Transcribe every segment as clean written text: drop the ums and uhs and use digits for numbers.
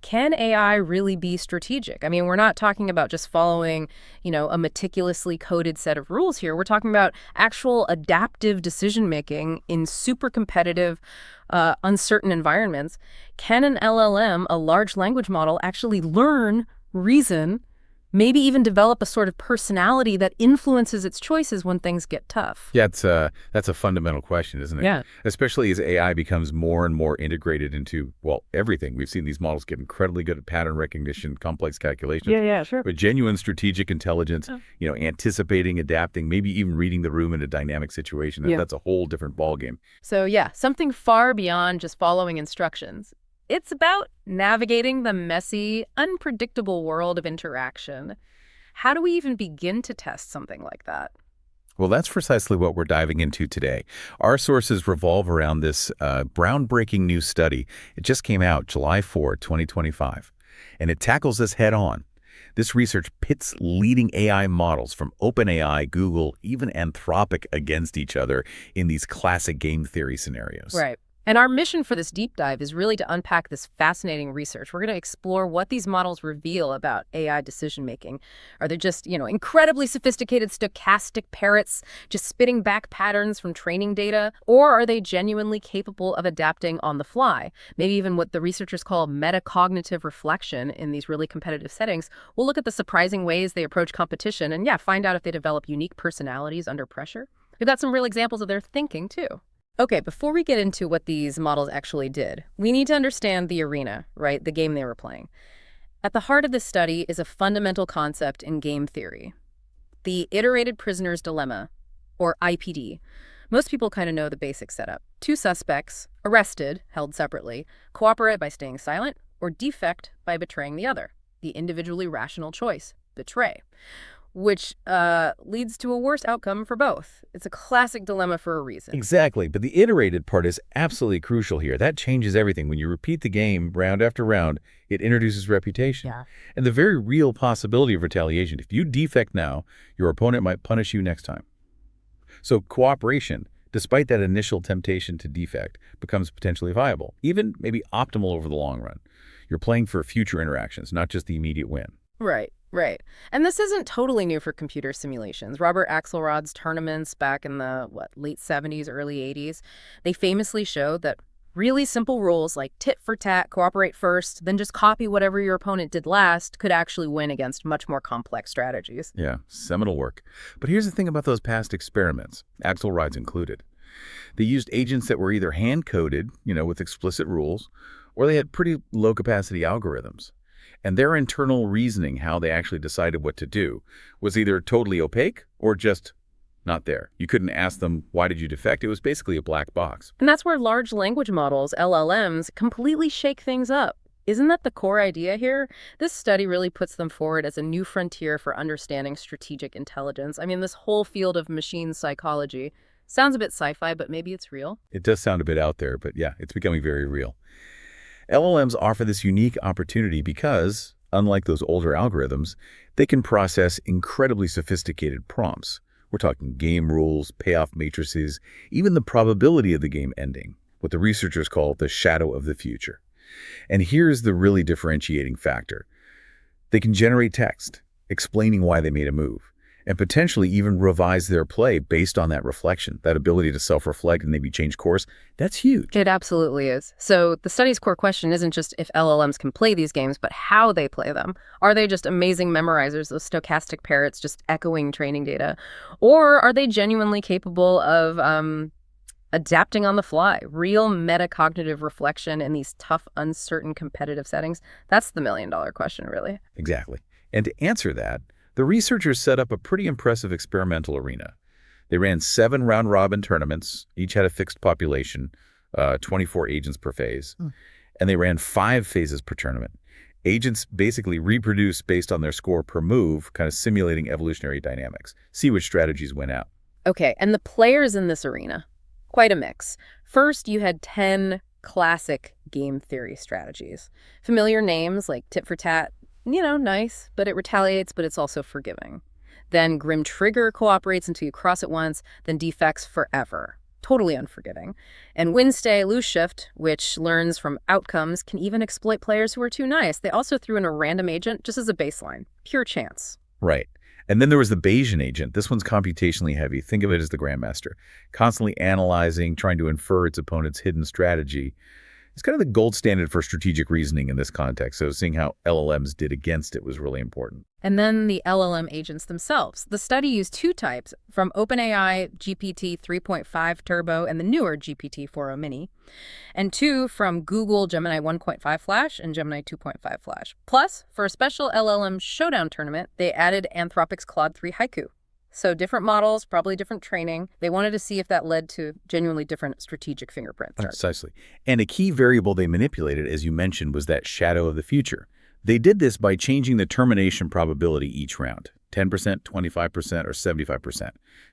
can AI really be strategic? I mean, we're not talking about just following, a meticulously coded set of rules here. We're talking about actual adaptive decision-making in super competitive, uncertain environments. Can an LLM, a large language model, actually learn, reason, maybe even develop a sort of personality that influences its choices when things get tough? Yeah, that's a fundamental question, isn't it? Yeah. Especially as AI becomes more and more integrated into, well, everything. We've seen these models get incredibly good at pattern recognition, complex calculations. Yeah, sure. But genuine strategic intelligence, anticipating, adapting, maybe even reading the room in a dynamic situation, that's a whole different ballgame. So yeah, something far beyond just following instructions. It's about navigating the messy, unpredictable world of interaction. How do we even begin to test something like that? Well, that's precisely what we're diving into today. Our sources revolve around this groundbreaking new study. It just came out July 4, 2025, and it tackles this head on. This research pits leading AI models from OpenAI, Google, even Anthropic against each other in these classic game theory scenarios. Right. And our mission for this deep dive is really to unpack this fascinating research. We're going to explore what these models reveal about AI decision-making. Are they just, incredibly sophisticated stochastic parrots just spitting back patterns from training data? Or are they genuinely capable of adapting on the fly? Maybe even what the researchers call metacognitive reflection in these really competitive settings. We'll look at the surprising ways they approach competition and, find out if they develop unique personalities under pressure. We've got some real examples of their thinking, too. Okay, before we get into what these models actually did, we need to understand the arena, right? The game they were playing. At the heart of this study is a fundamental concept in game theory, the Iterated Prisoner's Dilemma, or IPD. Most people kind of know the basic setup. Two suspects, arrested, held separately, cooperate by staying silent, or defect by betraying the other. The individually rational choice, betray, which leads to a worse outcome for both. It's a classic dilemma for a reason. Exactly, but the iterated part is absolutely crucial here. That changes everything. When you repeat the game round after round, it introduces reputation. Yeah. And the very real possibility of retaliation. If you defect now, your opponent might punish you next time. So cooperation, despite that initial temptation to defect, becomes potentially viable, even maybe optimal over the long run. You're playing for future interactions, not just the immediate win. Right. And this isn't totally new for computer simulations. Robert Axelrod's tournaments back in the, late 70s, early 80s, they famously showed that really simple rules like tit for tat, cooperate first, then just copy whatever your opponent did last could actually win against much more complex strategies. Yeah, seminal work. But here's the thing about those past experiments, Axelrod's included. They used agents that were either hand-coded, with explicit rules, or they had pretty low-capacity algorithms. And their internal reasoning, how they actually decided what to do, was either totally opaque or just not there. You couldn't ask them, why did you defect? It was basically a black box. And that's where large language models, LLMs, completely shake things up. Isn't that the core idea here? This study really puts them forward as a new frontier for understanding strategic intelligence. I mean, this whole field of machine psychology sounds a bit sci-fi, but maybe it's real. It does sound a bit out there, but yeah, it's becoming very real. LLMs offer this unique opportunity because, unlike those older algorithms, they can process incredibly sophisticated prompts. We're talking game rules, payoff matrices, even the probability of the game ending, what the researchers call the shadow of the future. And here's the really differentiating factor. They can generate text, explaining why they made a move, and potentially even revise their play based on that reflection, that ability to self-reflect and maybe change course. That's huge. It absolutely is. So the study's core question isn't just if LLMs can play these games, but how they play them. Are they just amazing memorizers, those stochastic parrots just echoing training data? Or are they genuinely capable of adapting on the fly, real metacognitive reflection in these tough, uncertain, competitive settings? That's the million-dollar question, really. Exactly. And to answer that, the researchers set up a pretty impressive experimental arena. They ran 7 round-robin tournaments, each had a fixed population, 24 agents per phase, and they ran 5 phases per tournament. Agents basically reproduce based on their score per move, kind of simulating evolutionary dynamics. See which strategies went out. Okay, and the players in this arena, quite a mix. First, you had 10 classic game theory strategies. Familiar names like tit for tat, nice, but it retaliates, but it's also forgiving. Then Grim Trigger cooperates until you cross it once, then defects forever. Totally unforgiving. And win stay, lose shift, which learns from outcomes, can even exploit players who are too nice. They also threw in a random agent just as a baseline. Pure chance. Right. And then there was the Bayesian agent. This one's computationally heavy. Think of it as the grandmaster, constantly analyzing, trying to infer its opponent's hidden strategy. It's kind of the gold standard for strategic reasoning in this context, so seeing how LLMs did against it was really important. And then the LLM agents themselves. The study used two types from OpenAI GPT 3.5 Turbo and the newer GPT 4o Mini, and two from Google Gemini 1.5 Flash and Gemini 2.5 Flash. Plus, for a special LLM showdown tournament, they added Anthropic's Claude 3 Haiku. So different models, probably different training. They wanted to see if that led to genuinely different strategic fingerprint charts. Precisely. And a key variable they manipulated, as you mentioned, was that shadow of the future. They did this by changing the termination probability each round, 10%, 25%, or 75%.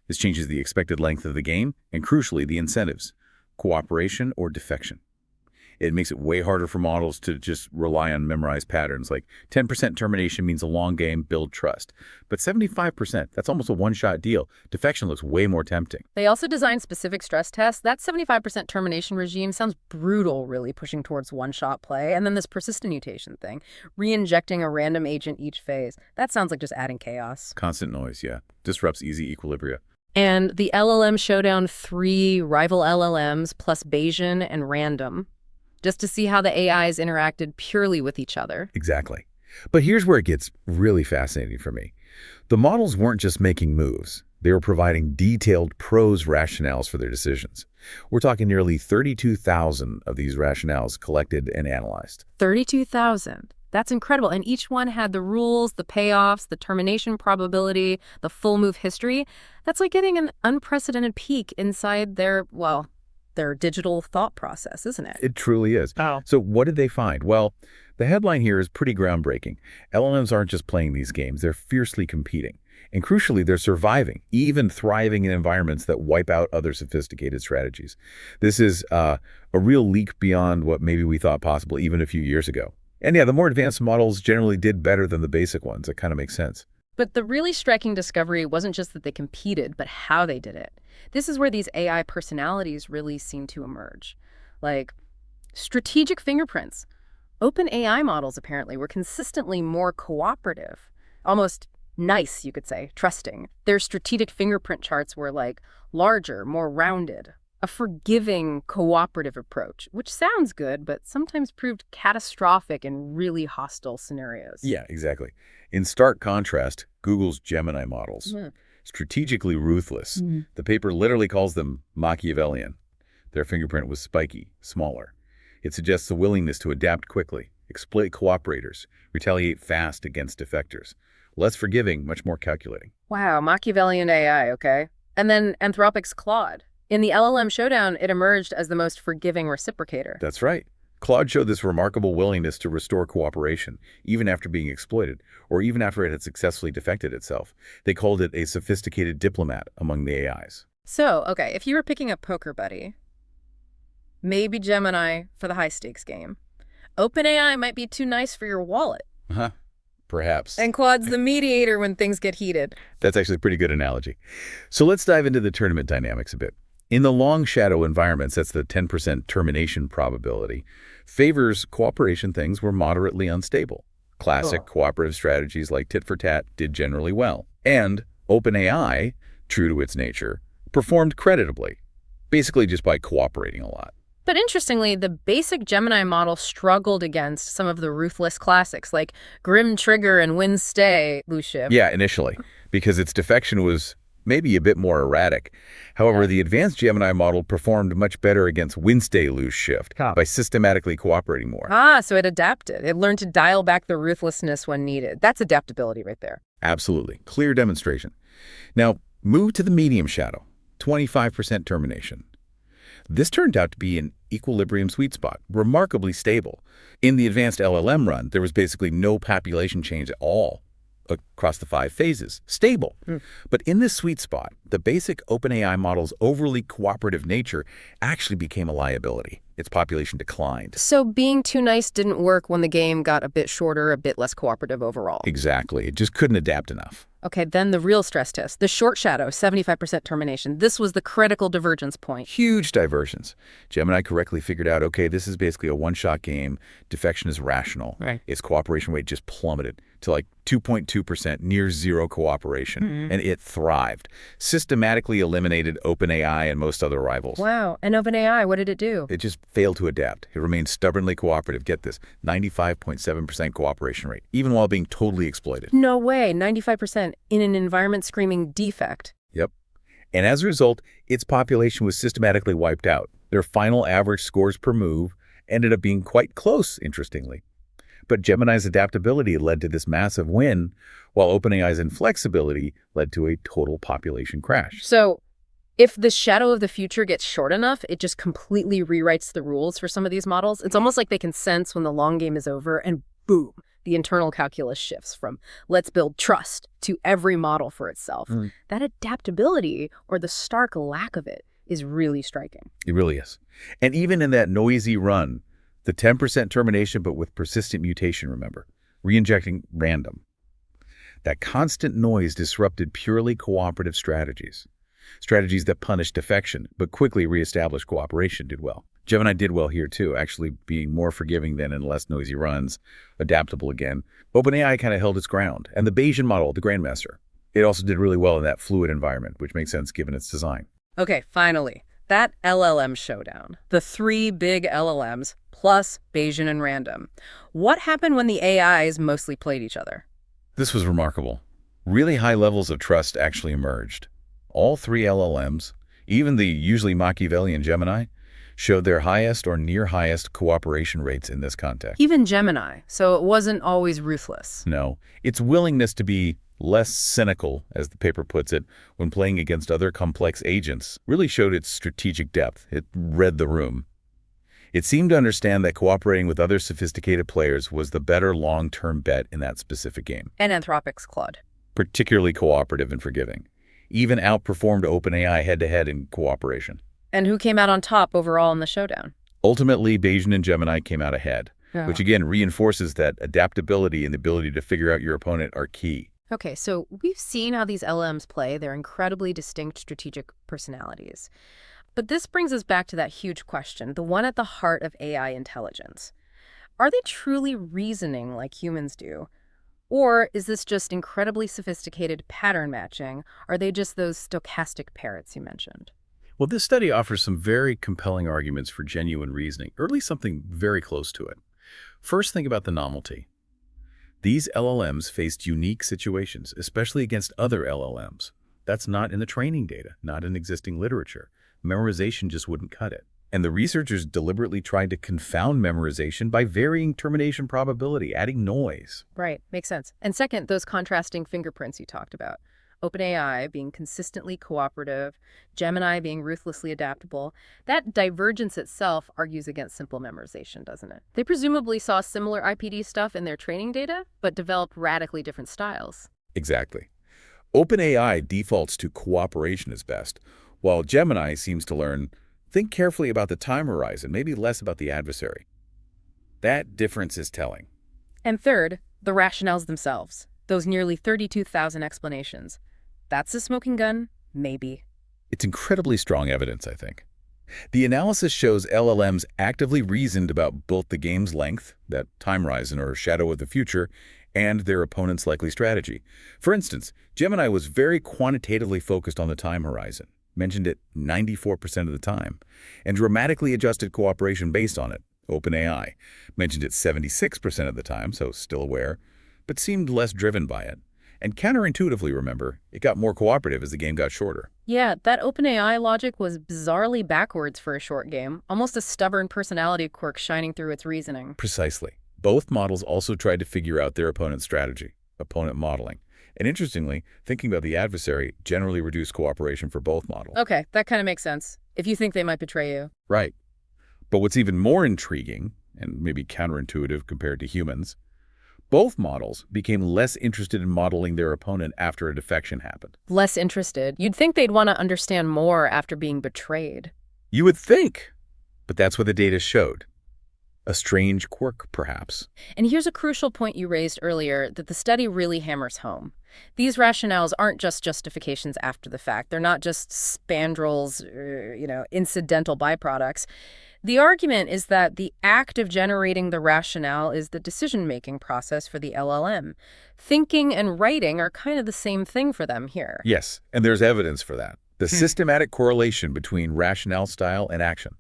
This changes the expected length of the game and, crucially, the incentives, cooperation or defection. It makes it way harder for models to just rely on memorized patterns. Like 10% termination means a long game, build trust. But 75%, that's almost a one-shot deal. Defection looks way more tempting. They also designed specific stress tests. That 75% termination regime sounds brutal, really, pushing towards one-shot play. And then this persistent mutation thing, re-injecting a random agent each phase. That sounds like just adding chaos. Constant noise, yeah. Disrupts easy equilibria. And the LLM Showdown 3 rival LLMs plus Bayesian and random, just to see how the AIs interacted purely with each other. Exactly. But here's where it gets really fascinating for me. The models weren't just making moves. They were providing detailed prose rationales for their decisions. We're talking nearly 32,000 of these rationales collected and analyzed. 32,000. That's incredible. And each one had the rules, the payoffs, the termination probability, the full move history. That's like getting an unprecedented peek inside their digital thought process, isn't it? It truly is. Oh. So what did they find? Well, the headline here is pretty groundbreaking. LLMs aren't just playing these games, they're fiercely competing. And crucially, they're surviving, even thriving in environments that wipe out other sophisticated strategies. This is a real leap beyond what maybe we thought possible even a few years ago. And yeah, the more advanced models generally did better than the basic ones. It kind of makes sense. But the really striking discovery wasn't just that they competed, but how they did it. This is where these AI personalities really seem to emerge. Like, strategic fingerprints. OpenAI models, apparently, were consistently more cooperative. Almost nice, you could say, trusting. Their strategic fingerprint charts were, like, larger, more rounded. A forgiving, cooperative approach, which sounds good, but sometimes proved catastrophic in really hostile scenarios. Yeah, exactly. In stark contrast, Google's Gemini models. Strategically ruthless. The paper literally calls them Machiavellian. Their fingerprint was spiky, smaller. It suggests a willingness to adapt quickly, exploit cooperators, retaliate fast against defectors. Less forgiving, much more calculating. Wow, Machiavellian AI, okay. And then Anthropic's Claude. In the LLM showdown, it emerged as the most forgiving reciprocator. That's right. Claude showed this remarkable willingness to restore cooperation, even after being exploited, or even after it had successfully defected itself. They called it a sophisticated diplomat among the AIs. So, okay, if you were picking a poker buddy, maybe Gemini for the high-stakes game. OpenAI might be too nice for your wallet. Perhaps. And Claude's the mediator when things get heated. That's actually a pretty good analogy. So let's dive into the tournament dynamics a bit. In the long shadow environments, that's the 10% termination probability, favors cooperation things were moderately unstable. Classic cooperative strategies like tit for tat did generally well. And OpenAI, true to its nature, performed creditably, basically just by cooperating a lot. But interestingly, the basic Gemini model struggled against some of the ruthless classics like Grim Trigger and Win Stay, Lucia. Yeah, initially, because its defection was maybe a bit more erratic. However, the advanced Gemini model performed much better against win-stay lose shift by systematically cooperating more. So it adapted. It learned to dial back the ruthlessness when needed. That's adaptability right there. Absolutely. Clear demonstration. Now, move to the medium shadow, 25% termination. This turned out to be an equilibrium sweet spot, remarkably stable. In the advanced LLM run, there was basically no population change at all. across the 5 phases, stable. But in this sweet spot, the basic OpenAI model's overly cooperative nature actually became a liability. Its population declined. So being too nice didn't work when the game got a bit shorter, a bit less cooperative overall. Exactly. It just couldn't adapt enough. Okay, then the real stress test, the short shadow, 75% termination. This was the critical divergence point. Huge divergence. Gemini correctly figured out, okay, this is basically a one-shot game. Defection is rational. Right. Its cooperation rate just plummeted to like 2.2%, near zero cooperation. And it thrived. Systematically eliminated OpenAI and most other rivals. Wow. And OpenAI, what did it do? It just failed to adapt. It remained stubbornly cooperative. Get this, 95.7% cooperation rate, even while being totally exploited. No way, 95% in an environment screaming defect. Yep. And as a result, its population was systematically wiped out. Their final average scores per move ended up being quite close, interestingly. But Gemini's adaptability led to this massive win, while OpenAI's inflexibility led to a total population crash. So if the shadow of the future gets short enough, it just completely rewrites the rules for some of these models. It's almost like they can sense when the long game is over and boom, the internal calculus shifts from let's build trust to every model for itself. That adaptability, or the stark lack of it, is really striking. It really is. And even in that noisy run, the 10% termination but with persistent mutation, remember, re-injecting random. That constant noise disrupted purely cooperative strategies. Strategies that punished defection but quickly reestablished cooperation did well. Gemini did well here too, actually being more forgiving than in less noisy runs, adaptable again. OpenAI kind of held its ground. And the Bayesian model, the Grandmaster, it also did really well in that fluid environment, which makes sense given its design. Okay, finally, that LLM showdown. The 3 big LLMs plus Bayesian and random. What happened when the AIs mostly played each other? This was remarkable. Really high levels of trust actually emerged. All 3 LLMs, even the usually Machiavellian Gemini, showed their highest or near highest cooperation rates in this context. Even Gemini, so it wasn't always ruthless. No, its willingness to be less cynical, as the paper puts it, when playing against other complex agents, really showed its strategic depth. It read the room. It seemed to understand that cooperating with other sophisticated players was the better long-term bet in that specific game. And Anthropic's Claude. Particularly cooperative and forgiving. Even outperformed OpenAI head-to-head in cooperation. And who came out on top overall in the showdown? Ultimately, Bayesian and Gemini came out ahead, which again reinforces that adaptability and the ability to figure out your opponent are key. Okay, so we've seen how these LLMs play. They're incredibly distinct strategic personalities. But this brings us back to that huge question, the one at the heart of AI intelligence. Are they truly reasoning like humans do? Or is this just incredibly sophisticated pattern matching? Are they just those stochastic parrots you mentioned? Well, this study offers some very compelling arguments for genuine reasoning, or at least something very close to it. First, think about the novelty. These LLMs faced unique situations, especially against other LLMs. That's not in the training data, not in existing literature. Memorization just wouldn't cut it. And the researchers deliberately tried to confound memorization by varying termination probability, adding noise. Right, makes sense. And second, those contrasting fingerprints you talked about. OpenAI being consistently cooperative, Gemini being ruthlessly adaptable. That divergence itself argues against simple memorization, doesn't it? They presumably saw similar IPD stuff in their training data, but developed radically different styles. Exactly. OpenAI defaults to cooperation as best, while Gemini seems to learn, think carefully about the time horizon, maybe less about the adversary. That difference is telling. And third, the rationales themselves. Those nearly 32,000 explanations. That's a smoking gun? Maybe. It's incredibly strong evidence, I think. The analysis shows LLMs actively reasoned about both the game's length, that time horizon or shadow of the future, and their opponent's likely strategy. For instance, Gemini was very quantitatively focused on the time horizon, mentioned it 94% of the time, and dramatically adjusted cooperation based on it. OpenAI mentioned it 76% of the time, so still aware, but seemed less driven by it. And counterintuitively, remember, it got more cooperative as the game got shorter. Yeah, that OpenAI logic was bizarrely backwards for a short game, almost a stubborn personality quirk shining through its reasoning. Precisely. Both models also tried to figure out their opponent's strategy, opponent modeling. And interestingly, thinking about the adversary generally reduced cooperation for both models. Okay, that kind of makes sense, if you think they might betray you. Right. But what's even more intriguing, and maybe counterintuitive compared to humans, both models became less interested in modeling their opponent after a defection happened. Less interested. You'd think they'd want to understand more after being betrayed. You would think, but that's what the data showed. A strange quirk, perhaps. And here's a crucial point you raised earlier that the study really hammers home. These rationales aren't just justifications after the fact. They're not just spandrels, incidental byproducts. The argument is that the act of generating the rationale is the decision-making process for the LLM. Thinking and writing are kind of the same thing for them here. Yes, and there's evidence for that. The systematic correlation between rationale style and action.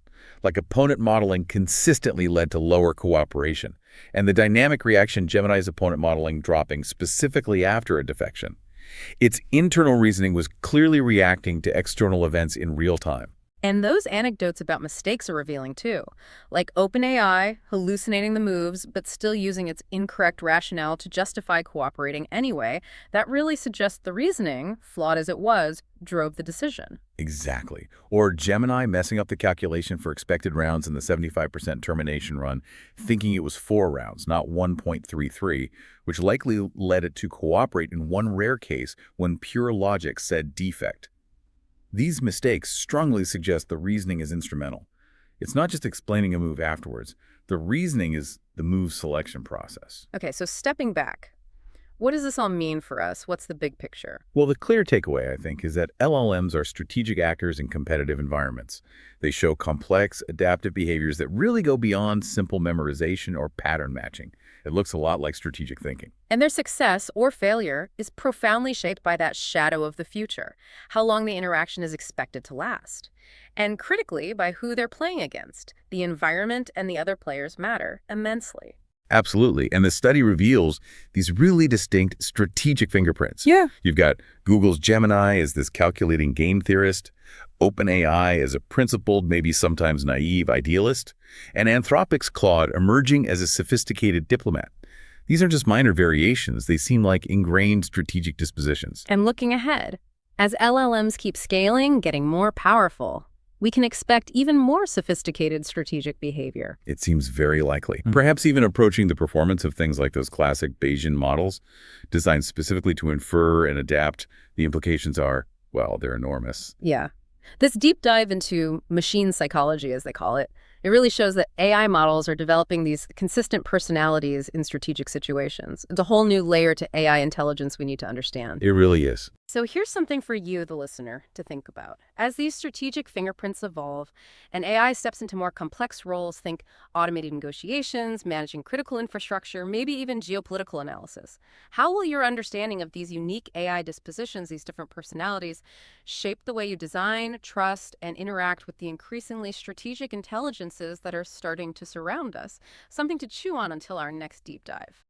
Like opponent modeling consistently led to lower cooperation, and the dynamic reaction Gemini's opponent modeling dropping specifically after a defection. Its internal reasoning was clearly reacting to external events in real time. And those anecdotes about mistakes are revealing too, like OpenAI hallucinating the moves but still using its incorrect rationale to justify cooperating anyway. That really suggests the reasoning, flawed as it was, drove the decision. Exactly. Or Gemini messing up the calculation for expected rounds in the 75% termination run, thinking it was 4 rounds, not 1.33, which likely led it to cooperate in one rare case when pure logic said defect. These mistakes strongly suggest the reasoning is instrumental. It's not just explaining a move afterwards. The reasoning is the move selection process. Okay, so stepping back, what does this all mean for us? What's the big picture? Well, the clear takeaway, I think, is that LLMs are strategic actors in competitive environments. They show complex, adaptive behaviors that really go beyond simple memorization or pattern matching. It looks a lot like strategic thinking. And their success or failure is profoundly shaped by that shadow of the future, how long the interaction is expected to last. And critically, by who they're playing against. The environment and the other players matter immensely. Absolutely. And the study reveals these really distinct strategic fingerprints. Yeah. You've got Google's Gemini as this calculating game theorist, OpenAI as a principled, maybe sometimes naive idealist, and Anthropic's Claude emerging as a sophisticated diplomat. These aren't just minor variations. They seem like ingrained strategic dispositions. And looking ahead, as LLMs keep scaling, getting more powerful, we can expect even more sophisticated strategic behavior. It seems very likely. Perhaps even approaching the performance of things like those classic Bayesian models, designed specifically to infer and adapt. The implications are, well, they're enormous. Yeah. This deep dive into machine psychology, as they call it, it really shows that AI models are developing these consistent personalities in strategic situations. It's a whole new layer to AI intelligence we need to understand. It really is. So here's something for you, the listener, to think about. As these strategic fingerprints evolve and AI steps into more complex roles, think automated negotiations, managing critical infrastructure, maybe even geopolitical analysis. How will your understanding of these unique AI dispositions, these different personalities, shape the way you design, trust, and interact with the increasingly strategic intelligences that are starting to surround us? Something to chew on until our next deep dive.